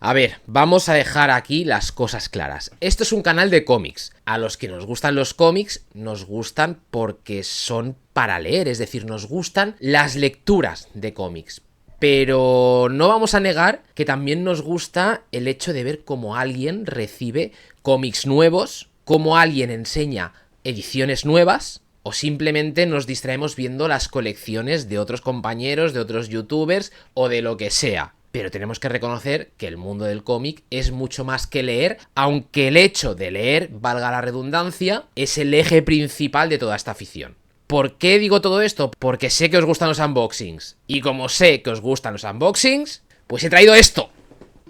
A ver, vamos a dejar aquí las cosas claras. Esto es un canal de cómics. A los que nos gustan los cómics, nos gustan porque son para leer, es decir, nos gustan las lecturas de cómics. Pero no vamos a negar que también nos gusta el hecho de ver cómo alguien recibe cómics nuevos, cómo alguien enseña ediciones nuevas, o simplemente nos distraemos viendo las colecciones de otros compañeros, de otros youtubers o de lo que sea. Pero tenemos que reconocer que el mundo del cómic es mucho más que leer, aunque el hecho de leer, valga la redundancia, es el eje principal de toda esta afición. ¿Por qué digo todo esto? Porque sé que os gustan los unboxings. Y como sé que os gustan los unboxings, pues he traído esto.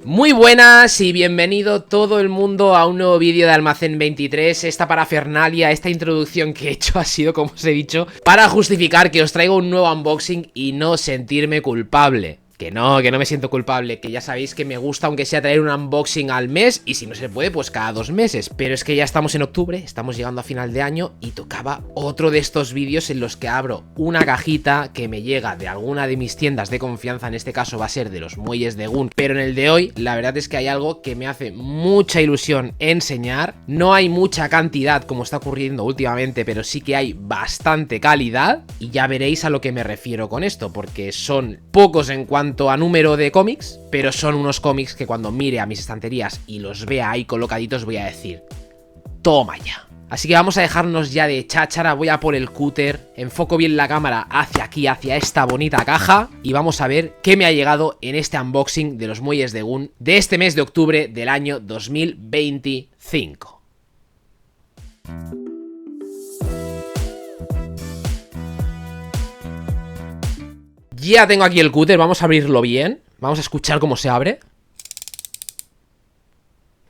Muy buenas y bienvenido todo el mundo a un nuevo vídeo de Almacén 23. Esta parafernalia, esta introducción que he hecho ha sido, como os he dicho, para justificar que os traigo un nuevo unboxing y no sentirme culpable. Que no me siento culpable, que ya sabéis que me gusta aunque sea traer un unboxing al mes y si no se puede pues cada 2 meses. Pero es que ya estamos en octubre, estamos llegando a final de año y tocaba otro de estos vídeos en los que abro una cajita que me llega de alguna de mis tiendas de confianza, en este caso va a ser de los muelles de Gun. Pero en el de hoy la verdad es que hay algo que me hace mucha ilusión enseñar. No hay mucha cantidad como está ocurriendo últimamente, pero sí que hay bastante calidad y ya veréis a lo que me refiero con esto, porque son pocos en cuanto a número de cómics, pero son unos cómics que cuando mire a mis estanterías y los vea ahí colocaditos voy a decir, toma ya. Así que vamos a dejarnos ya de cháchara, voy a por el cúter, enfoco bien la cámara hacia aquí, hacia esta bonita caja y vamos a ver qué me ha llegado en este unboxing de los muelles de Gun de este mes de octubre del año 2025. Ya tengo aquí el cúter, vamos a abrirlo bien. Vamos a escuchar cómo se abre.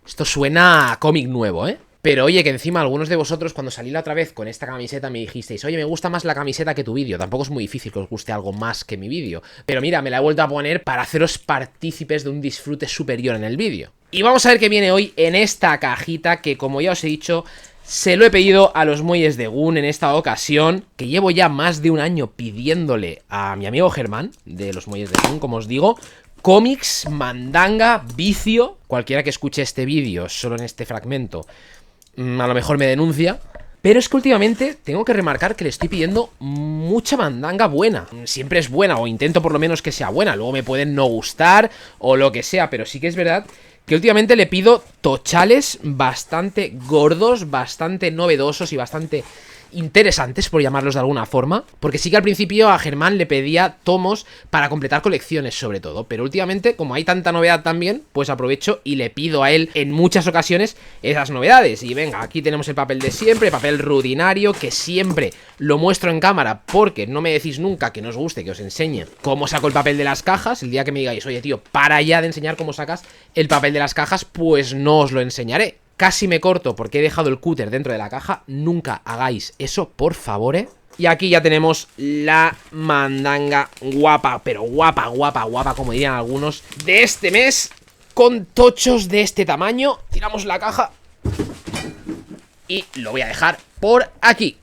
Esto suena a cómic nuevo, ¿eh? Pero oye, que encima algunos de vosotros cuando salí la otra vez con esta camiseta me dijisteis, oye, me gusta más la camiseta que tu vídeo. Tampoco es muy difícil que os guste algo más que mi vídeo. Pero mira, me la he vuelto a poner para haceros partícipes de un disfrute superior en el vídeo. Y vamos a ver qué viene hoy en esta cajita que, como ya os he dicho, se lo he pedido a los muelles de Gun en esta ocasión, que llevo ya más de un año pidiéndole a mi amigo Germán, de los muelles de Gun, como os digo, cómics, mandanga, vicio. Cualquiera que escuche este vídeo solo en este fragmento, a lo mejor me denuncia. Pero es que últimamente tengo que remarcar que le estoy pidiendo mucha mandanga buena. Siempre es buena, o intento por lo menos que sea buena. Luego me pueden no gustar o lo que sea, pero sí que es verdad que últimamente le pido tochales bastante gordos, bastante novedosos y bastante interesantes, por llamarlos de alguna forma. Porque sí que al principio a Germán le pedía tomos para completar colecciones sobre todo, pero últimamente como hay tanta novedad también, pues aprovecho y le pido a él en muchas ocasiones esas novedades. Y venga, aquí tenemos el papel de siempre, papel rutinario, que siempre lo muestro en cámara porque no me decís nunca que no os guste que os enseñe cómo saco el papel de las cajas. El día que me digáis, oye tío, para ya de enseñar cómo sacas el papel de las cajas, pues no os lo enseñaré. Casi me corto porque he dejado el cúter dentro de la caja. Nunca hagáis eso, por favor, ¿eh? Y aquí ya tenemos la mandanga guapa, pero guapa, guapa, guapa, como dirían algunos, de este mes, con tochos de este tamaño. Tiramos la caja y lo voy a dejar por aquí.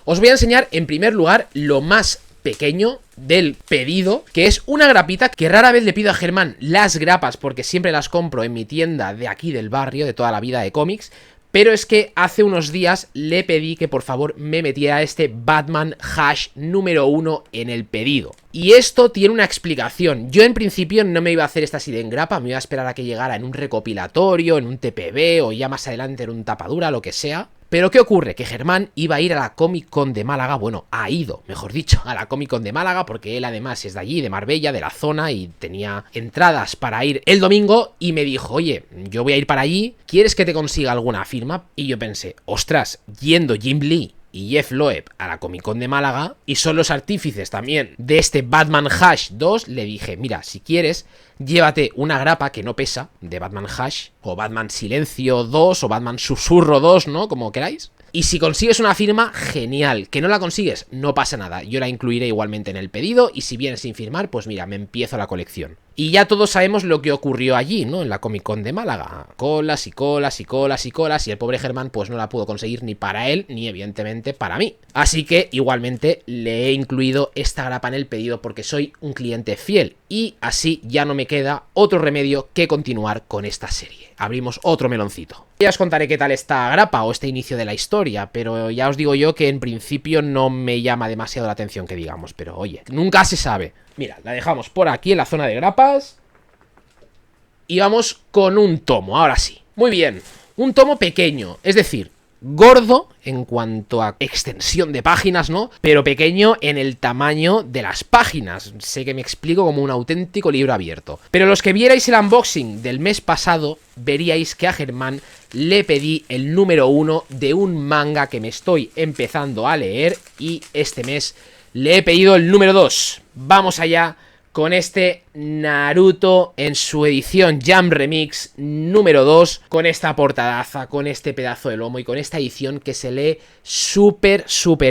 Os voy a enseñar en primer lugar lo más pequeño del pedido, que es una grapita que rara vez le pido a Germán las grapas porque siempre las compro en mi tienda de aquí del barrio, de toda la vida de cómics. Pero es que hace unos días le pedí que por favor me metiera este Batman Hash número 1 en el pedido. Y esto tiene una explicación. Yo en principio no me iba a hacer esta así de en grapa, me iba a esperar a que llegara en un recopilatorio, en un TPB o ya más adelante en un tapadura, lo que sea. Pero ¿qué ocurre? Que Germán iba a ir a la Comic Con de Málaga, bueno, ha ido, mejor dicho, a la Comic Con de Málaga, porque él además es de allí, de Marbella, de la zona, y tenía entradas para ir el domingo, y me dijo, oye, yo voy a ir para allí, ¿quieres que te consiga alguna firma? Y yo pensé, ostras, yendo Jim Lee y Jeff Loeb a la Comic Con de Málaga, y son los artífices también de este Batman Hash 2, le dije, mira, si quieres, llévate una grapa que no pesa, de Batman Hash, o Batman Silencio 2, o Batman Susurro 2, ¿no? Como queráis. Y si consigues una firma, genial. Que no la consigues, no pasa nada. Yo la incluiré igualmente en el pedido, y si vienes sin firmar, pues mira, me empiezo la colección. Y ya todos sabemos lo que ocurrió allí, ¿no? En la Comic Con de Málaga. Colas y colas y colas y colas. Y el pobre Germán pues no la pudo conseguir ni para él, ni evidentemente para mí. Así que igualmente le he incluido esta grapa en el pedido porque soy un cliente fiel. Y así ya no me queda otro remedio que continuar con esta serie. Abrimos otro meloncito. Ya os contaré qué tal esta grapa o este inicio de la historia, pero ya os digo yo que en principio no me llama demasiado la atención que digamos, pero oye, nunca se sabe. Mira, la dejamos por aquí en la zona de grapas y vamos con un tomo, ahora sí. Muy bien, un tomo pequeño, es decir, gordo en cuanto a extensión de páginas, ¿no? Pero pequeño en el tamaño de las páginas. Sé que me explico como un auténtico libro abierto. Pero los que vierais el unboxing del mes pasado, veríais que a Germán le pedí el número 1 de un manga que me estoy empezando a leer y este mes le he pedido el número 2. Vamos allá con este Naruto en su edición Jam Remix número 2, con esta portadaza, con este pedazo de lomo y con esta edición que se lee súper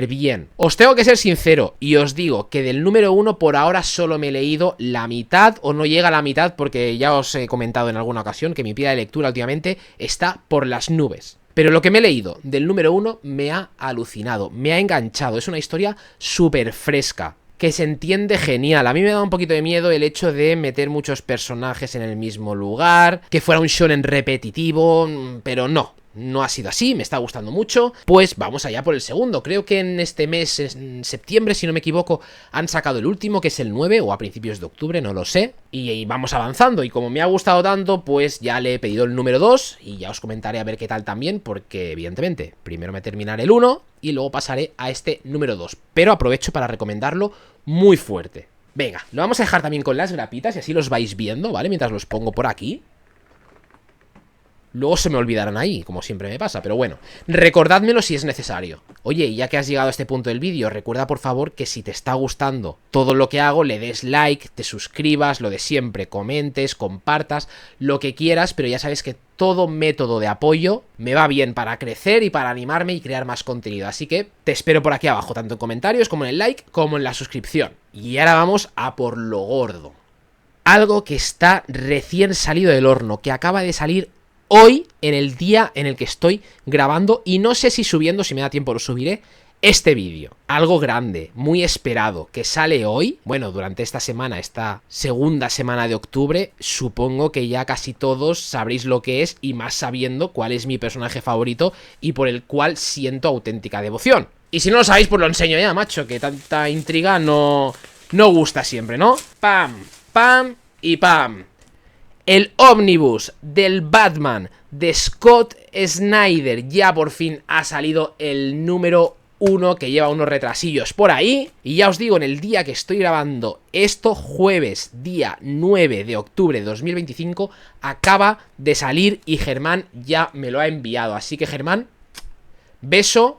bien. Os tengo que ser sincero y os digo que del número 1 por ahora solo me he leído la mitad o no llega a la mitad porque ya os he comentado en alguna ocasión que mi pila de lectura últimamente está por las nubes. Pero lo que me he leído del número 1 me ha alucinado, me ha enganchado, es una historia súper fresca, que se entiende genial. A mí me da un poquito de miedo el hecho de meter muchos personajes en el mismo lugar, que fuera un shonen repetitivo, pero no ha sido así, me está gustando mucho. Pues vamos allá por el segundo. Creo que en este mes, en septiembre, si no me equivoco, han sacado el último, que es el 9, o a principios de octubre, no lo sé. Y vamos avanzando, y como me ha gustado tanto, pues ya le he pedido el número 2, y ya os comentaré a ver qué tal también, porque evidentemente, primero me terminaré el 1, y luego pasaré a este número 2. Pero aprovecho para recomendarlo muy fuerte. Venga, lo vamos a dejar también con las grapitas, y así los vais viendo, ¿vale? Mientras los pongo por aquí. Luego se me olvidarán ahí, como siempre me pasa, pero bueno, recordádmelo si es necesario. Oye, y ya que has llegado a este punto del vídeo, recuerda por favor que si te está gustando todo lo que hago, le des like, te suscribas, lo de siempre, comentes, compartas, lo que quieras, pero ya sabes que todo método de apoyo me va bien para crecer y para animarme y crear más contenido. Así que te espero por aquí abajo, tanto en comentarios como en el like, como en la suscripción. Y ahora vamos a por lo gordo. Algo que está recién salido del horno, que acaba de salir hoy, en el día en el que estoy grabando, y no sé si subiendo, si me da tiempo lo subiré, este vídeo. Algo grande, muy esperado, que sale hoy, bueno, durante esta semana, esta segunda semana de octubre, supongo que ya casi todos sabréis lo que es, y más sabiendo cuál es mi personaje favorito y por el cual siento auténtica devoción. Y si no lo sabéis, pues lo enseño ya, macho, que tanta intriga no gusta siempre, ¿no? Pam, pam y pam. El ómnibus del Batman de Scott Snyder. Ya por fin ha salido el número 1, que lleva unos retrasillos por ahí. Y ya os digo, en el día que estoy grabando esto, jueves, día 9 de octubre de 2025, acaba de salir y Germán ya me lo ha enviado. Así que Germán, beso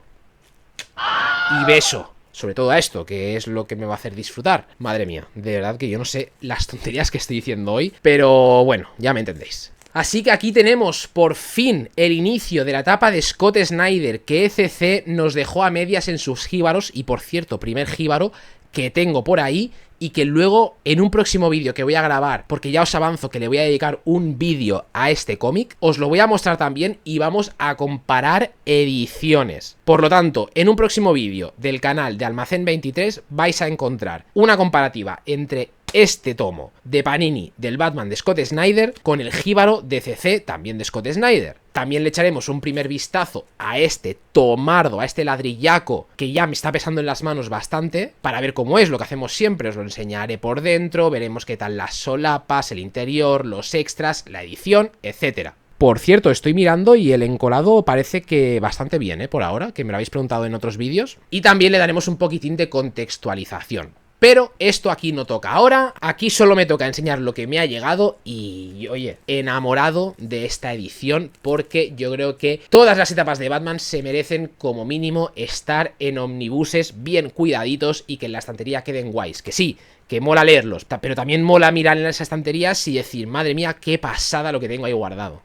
y beso. Sobre todo a esto, que es lo que me va a hacer disfrutar. Madre mía, de verdad que yo no sé las tonterías que estoy diciendo hoy, pero bueno, ya me entendéis. Así que aquí tenemos por fin el inicio de la etapa de Scott Snyder, que ECC nos dejó a medias en sus jíbaros, y por cierto, primer jíbaro que tengo por ahí, y que luego en un próximo vídeo que voy a grabar, porque ya os avanzo que le voy a dedicar un vídeo a este cómic, os lo voy a mostrar también y vamos a comparar ediciones. Por lo tanto, en un próximo vídeo del canal de Almacén 23 vais a encontrar una comparativa entre este tomo de Panini del Batman de Scott Snyder con el jíbaro de CC también de Scott Snyder. También le echaremos un primer vistazo a este tomardo, a este ladrillaco que ya me está pesando en las manos bastante, para ver cómo es, lo que hacemos siempre. Os lo enseñaré por dentro, veremos qué tal las solapas, el interior, los extras, la edición, etcétera. Por cierto, estoy mirando y el encolado parece que bastante bien, por ahora, que me lo habéis preguntado en otros vídeos. Y también le daremos un poquitín de contextualización. Pero esto aquí no toca ahora, aquí solo me toca enseñar lo que me ha llegado y, oye, enamorado de esta edición, porque yo creo que todas las etapas de Batman se merecen como mínimo estar en omnibuses bien cuidaditos y que en la estantería queden guays, que sí, que mola leerlos, pero también mola mirar en las estanterías y decir, madre mía, qué pasada lo que tengo ahí guardado.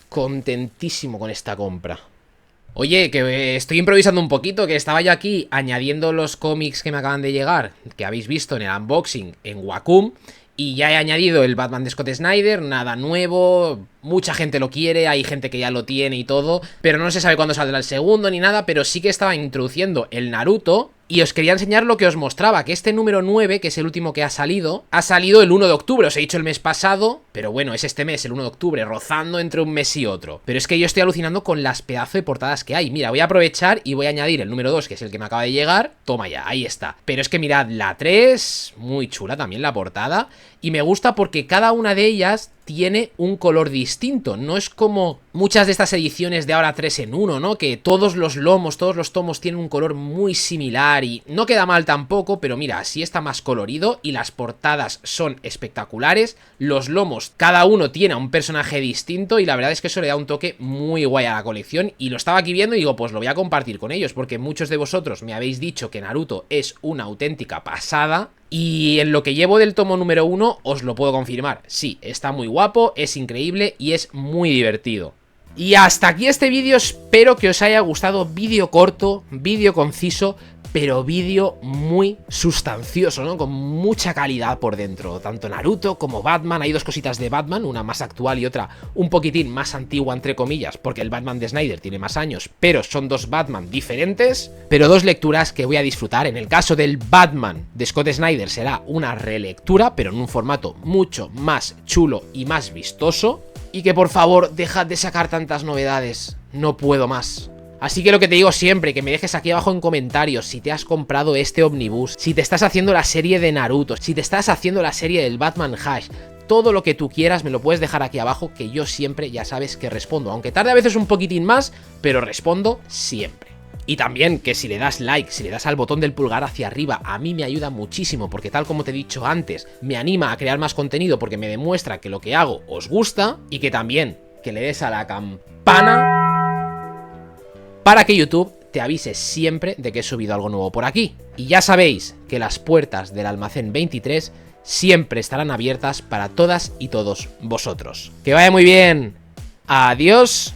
Contentísimo con esta compra. Oye, que estoy improvisando un poquito, que estaba yo aquí añadiendo los cómics que me acaban de llegar, que habéis visto en el unboxing en Wacom, Y ya he añadido el Batman de Scott Snyder, nada nuevo, mucha gente lo quiere, hay gente que ya lo tiene y todo, pero no se sabe cuándo saldrá el segundo ni nada, pero sí que estaba introduciendo el Naruto. Y os quería enseñar lo que os mostraba, que este número 9, que es el último que ha salido el 1 de octubre, os he dicho el mes pasado, pero bueno, es este mes, el 1 de octubre, rozando entre un mes y otro. Pero es que yo estoy alucinando con las pedazos de portadas que hay. Mira, voy a aprovechar y voy a añadir el número 2, que es el que me acaba de llegar. Toma ya, ahí está. Pero es que mirad, la 3, muy chula también la portada, y me gusta porque cada una de ellas tiene un color distinto. No es como muchas de estas ediciones de ahora 3 en 1, ¿no? Que todos los lomos, todos los tomos tienen un color muy similar y no queda mal tampoco, pero mira, así está más colorido y las portadas son espectaculares. Los lomos, cada uno tiene a un personaje distinto y la verdad es que eso le da un toque muy guay a la colección. Y lo estaba aquí viendo y digo, pues lo voy a compartir con ellos, porque muchos de vosotros me habéis dicho que Naruto es una auténtica pasada. Y en lo que llevo del tomo número 1 os lo puedo confirmar. Sí, está muy guapo, es increíble y es muy divertido. Y hasta aquí este vídeo, espero que os haya gustado. Vídeo corto, vídeo conciso, pero vídeo muy sustancioso, ¿no? Con mucha calidad por dentro. Tanto Naruto como Batman. Hay dos cositas de Batman, una más actual y otra un poquitín más antigua, entre comillas, porque el Batman de Snyder tiene más años, pero son dos Batman diferentes, pero dos lecturas que voy a disfrutar. En el caso del Batman de Scott Snyder será una relectura, pero en un formato mucho más chulo y más vistoso. Y que por favor, dejad de sacar tantas novedades, no puedo más. Así que lo que te digo siempre, que me dejes aquí abajo en comentarios si te has comprado este Omnibus, si te estás haciendo la serie de Naruto, si te estás haciendo la serie del Batman Hush, todo lo que tú quieras me lo puedes dejar aquí abajo, que yo siempre ya sabes que respondo, aunque tarde a veces un poquitín más, pero respondo siempre. Y también que si le das like, si le das al botón del pulgar hacia arriba, a mí me ayuda muchísimo, porque tal como te he dicho antes, me anima a crear más contenido porque me demuestra que lo que hago os gusta, y que también que le des a la campana para que YouTube te avise siempre de que he subido algo nuevo por aquí. Y ya sabéis que las puertas del almacén 23 siempre estarán abiertas para todas y todos vosotros. Que vaya muy bien. Adiós.